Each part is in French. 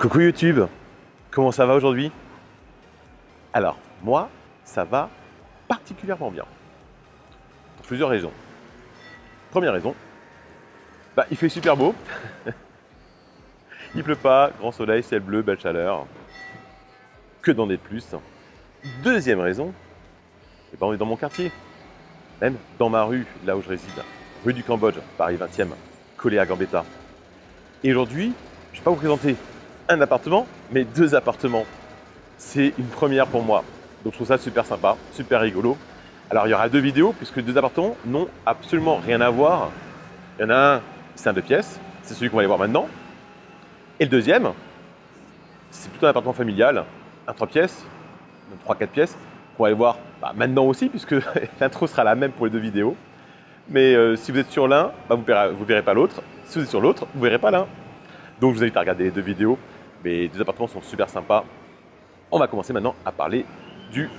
Coucou YouTube, comment ça va aujourd'hui? Alors, moi, ça va particulièrement bien. Pour plusieurs raisons. Première raison, il fait super beau. Il pleut pas, grand soleil, ciel bleu, belle chaleur. Que d'en être plus. Deuxième raison, on est dans mon quartier. Même dans ma rue, là où je réside. Rue du Cambodge, Paris 20e, collé à Gambetta. Et aujourd'hui, je ne vais pas vous présenter un appartement, mais deux appartements. C'est une première pour moi. Donc je trouve ça super sympa, super rigolo. Alors il y aura deux vidéos puisque les deux appartements n'ont absolument rien à voir. Il y en a un, c'est un 2 pièces, c'est celui qu'on va aller voir maintenant. Et le deuxième, c'est plutôt un appartement familial, un 3 pièces, 3-4 pièces, qu'on va aller voir maintenant aussi puisque l'intro sera la même pour les deux vidéos. Mais si vous êtes sur l'un, vous verrez pas l'autre. Si vous êtes sur l'autre, vous verrez pas l'un. Donc je vous invite à regarder les deux vidéos. Mais les deux appartements sont super sympas. On va commencer maintenant à parler du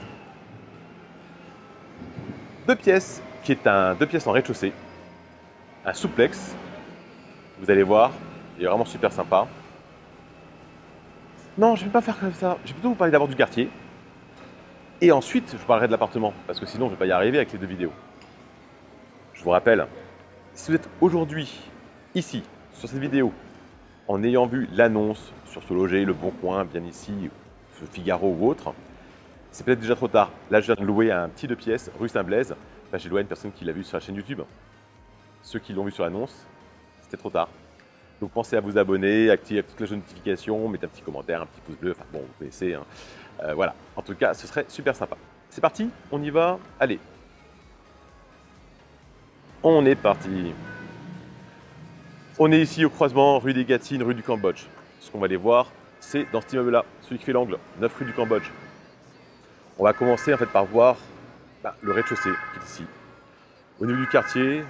2 pièces, qui est un 2 pièces en rez-de-chaussée, un souplex. Vous allez voir, il est vraiment super sympa. Non, je ne vais pas faire comme ça. Je vais plutôt vous parler d'abord du quartier. Et ensuite, je vous parlerai de l'appartement, parce que sinon, je ne vais pas y arriver avec les deux vidéos. Je vous rappelle, si vous êtes aujourd'hui ici, sur cette vidéo, en ayant vu l'annonce sur Se Loger, Le Bon Coin, bien ici, sur Figaro ou autre, c'est peut-être déjà trop tard. Là, je viens de louer un petit 2 pièces, rue Saint-Blaise. J'ai loué à une personne qui l'a vu sur la chaîne YouTube. Ceux qui l'ont vu sur l'annonce, c'était trop tard. Donc pensez à vous abonner, activer toutes les notifications, mettez un petit commentaire, un petit pouce bleu. Enfin bon, vous connaissez. Voilà. En tout cas, ce serait super sympa. C'est parti, on y va. Allez. On est parti. On est ici au croisement rue des Gâtines, rue du Cambodge. Ce qu'on va aller voir, c'est dans cet immeuble-là, celui qui fait l'angle, 9 rue du Cambodge. On va commencer en fait par voir le rez-de-chaussée qui est ici. Au niveau du quartier,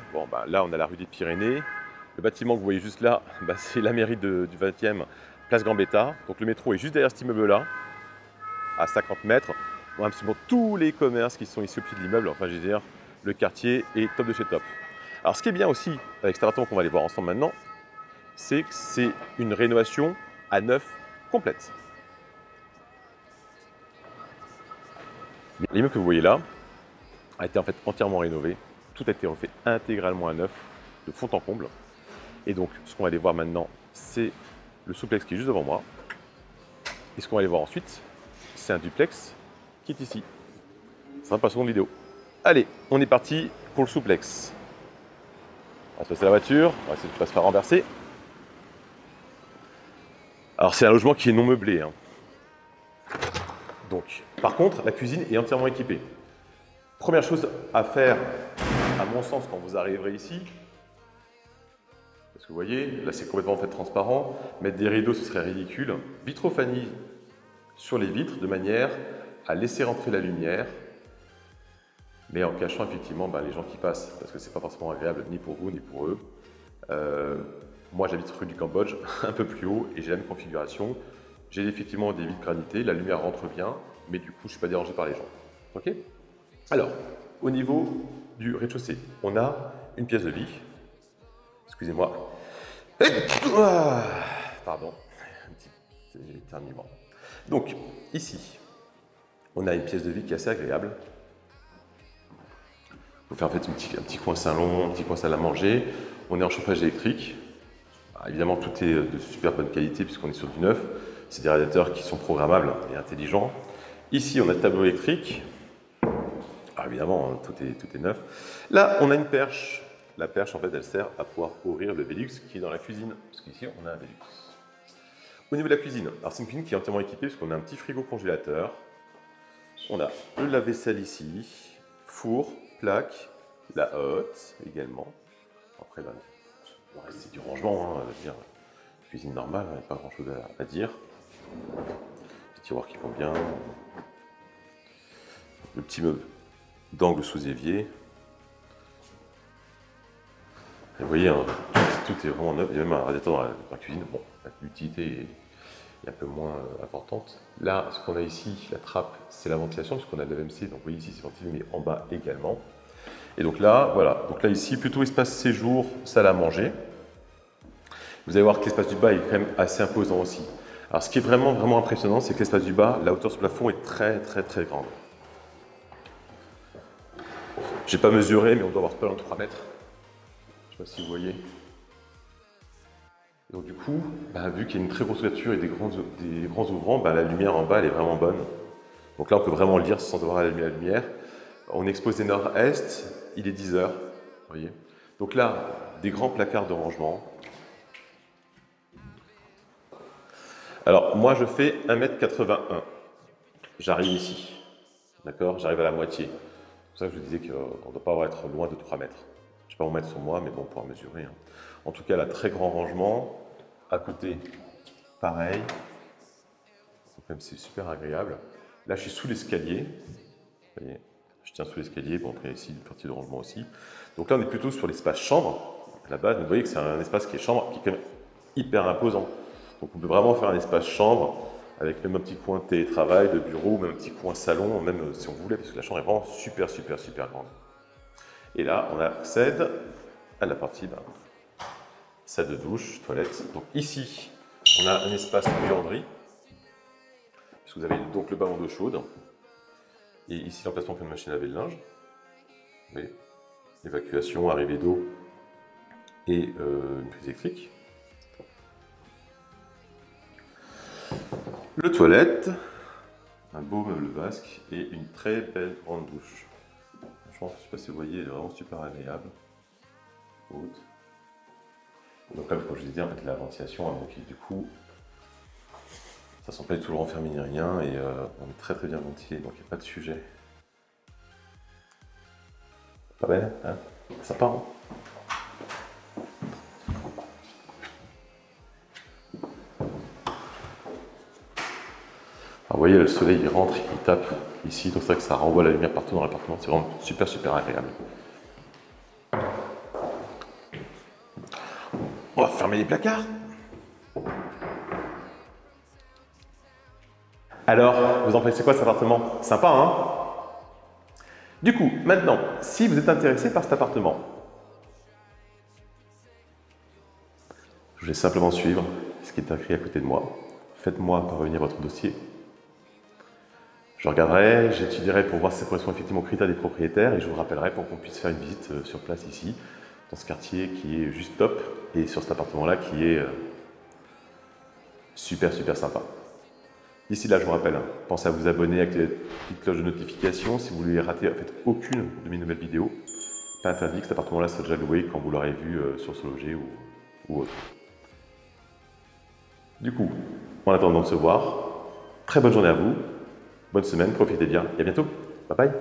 là on a la rue des Pyrénées. Le bâtiment que vous voyez juste là, c'est la mairie du 20e, place Gambetta. Donc le métro est juste derrière cet immeuble-là, à 50 mètres. On a absolument tous les commerces qui sont ici au pied de l'immeuble. Enfin, je veux dire, le quartier est top de chez top. Alors ce qui est bien aussi avec cet appartement qu'on va aller voir ensemble maintenant, c'est que c'est une rénovation à neuf complète. L'immeuble que vous voyez là a été en fait entièrement rénové. Tout a été refait intégralement à neuf, de fond en comble. Et donc, ce qu'on va aller voir maintenant, c'est le souplex qui est juste devant moi. Et ce qu'on va aller voir ensuite, c'est un duplex qui est ici. Ça sera pas la seconde vidéo. Allez, on est parti pour le souplex. On va se passer la voiture, on va essayer de ne pas se faire renverser. Alors, c'est un logement qui est non meublé. Donc, par contre, la cuisine est entièrement équipée. Première chose à faire, à mon sens, quand vous arriverez ici, parce que vous voyez, là c'est complètement en fait transparent, mettre des rideaux ce serait ridicule. Vitrophanie sur les vitres de manière à laisser rentrer la lumière, mais en cachant effectivement les gens qui passent, parce que c'est pas forcément agréable ni pour vous ni pour eux. Moi j'habite rue du Cambodge, un peu plus haut, et j'ai la même configuration. J'ai effectivement des vitres granitées, la lumière rentre bien, mais du coup je ne suis pas dérangé par les gens. Ok ? Alors, au niveau du rez-de-chaussée, on a une pièce de lit. Excusez-moi. Pardon, un petit éternuement. Donc, ici, on a une pièce de vie qui est assez agréable. On fait en fait un petit coin salon, un petit coin salle à manger. On est en chauffage électrique. Évidemment, tout est de super bonne qualité puisqu'on est sur du neuf. C'est des radiateurs qui sont programmables et intelligents. Ici, on a le tableau électrique. Alors évidemment, tout est neuf. Là, on a une perche. La perche, en fait, elle sert à pouvoir ouvrir le Velux qui est dans la cuisine. Parce qu'ici, on a un Velux. Au niveau de la cuisine, alors c'est une cuisine qui est entièrement équipée parce qu'on a un petit frigo congélateur. On a le lave-vaisselle ici, four, plaque, la hotte également. Après, c'est du rangement, dire cuisine normale, il n'y a pas grand-chose à dire. Les tiroirs qui vont bien. Le petit meuble d'angle sous évier. Vous voyez, tout est vraiment neuf. Il y a même un radiateur dans la cuisine. Bon, l'utilité est un peu moins importante. Là, ce qu'on a ici, la trappe, c'est la ventilation, puisqu'on a de la VMC. Donc, vous voyez ici, c'est ventilé, mais en bas également. Et donc là, voilà. Donc là, ici, plutôt espace séjour, salle à manger. Vous allez voir que l'espace du bas est quand même assez imposant aussi. Alors ce qui est vraiment, vraiment impressionnant, c'est que l'espace du bas, la hauteur du plafond est très, très, très grande. J'ai pas mesuré, mais on doit avoir pas loin de 3 mètres. Je sais pas si vous voyez. Donc du coup, vu qu'il y a une très grosse ouverture et des grands ouvrants, la lumière en bas, elle est vraiment bonne. Donc là, on peut vraiment lire sans avoir à allumer la lumière. On est exposé nord-est, il est 10 heures, vous voyez. Donc là, des grands placards de rangement. Alors, moi, je fais 1,81 m. J'arrive ici, d'accord? J'arrive à la moitié. C'est pour ça que je vous disais qu'on ne doit pas être loin de 3 mètres. Je ne vais pas en mettre sur moi, mais bon, on pourra mesurer. Hein. En tout cas, là, très grand rangement. À côté, pareil. Donc, même, c'est super agréable. Là, je suis sous l'escalier. Vous voyez, je tiens sous l'escalier. Bon, après, ici, une partie de rangement aussi. Donc là, on est plutôt sur l'espace chambre. Là-bas, vous voyez que c'est un espace qui est chambre, qui est quand même hyper imposant. Donc, on peut vraiment faire un espace chambre avec même un petit coin de télétravail, de bureau, même un petit coin salon, même si on voulait, parce que la chambre est vraiment super, super, super grande. Et là, on accède à la partie salle de douche, toilette. Donc ici, on a un espace buanderie, puisque vous avez donc le ballon d'eau chaude, et ici l'emplacement pour une machine à laver le linge. Vous voyez, évacuation, arrivée d'eau et une prise électrique. Le toilette, un beau meuble basque et une très belle grande douche. Franchement, je ne sais pas si vous voyez, elle est vraiment super agréable. Haute. Donc là, comme je vous ai dit, en fait, la ventilation, hein, donc du coup, ça sent pas du tout le renfermé ni rien, et on est très très bien ventilé, donc il n'y a pas de sujet. Pas belle, hein? Sympa, hein? Alors, vous voyez, le soleil il rentre, il tape ici, donc c'est vrai que ça renvoie la lumière partout dans l'appartement, c'est vraiment super super agréable. On va fermer les placards. Alors, vous en pensez quoi cet appartement? Sympa, hein? Du coup, maintenant, si vous êtes intéressé par cet appartement, je vais simplement suivre ce qui est écrit à côté de moi. Faites-moi parvenir votre dossier. Je regarderai, j'étudierai pour voir si ça correspond effectivement aux critères des propriétaires et je vous rappellerai pour qu'on puisse faire une visite sur place ici, dans ce quartier qui est juste top et sur cet appartement-là qui est super super sympa. D'ici là, je vous rappelle, pensez à vous abonner, activer la petite cloche de notification si vous voulez rater en fait aucune de mes nouvelles vidéos. Pas interdit que cet appartement-là soit déjà loué quand vous l'aurez vu sur ce loger ou autre. Du coup, en attendant de se voir, très bonne journée à vous, bonne semaine, profitez bien et à bientôt. Bye bye.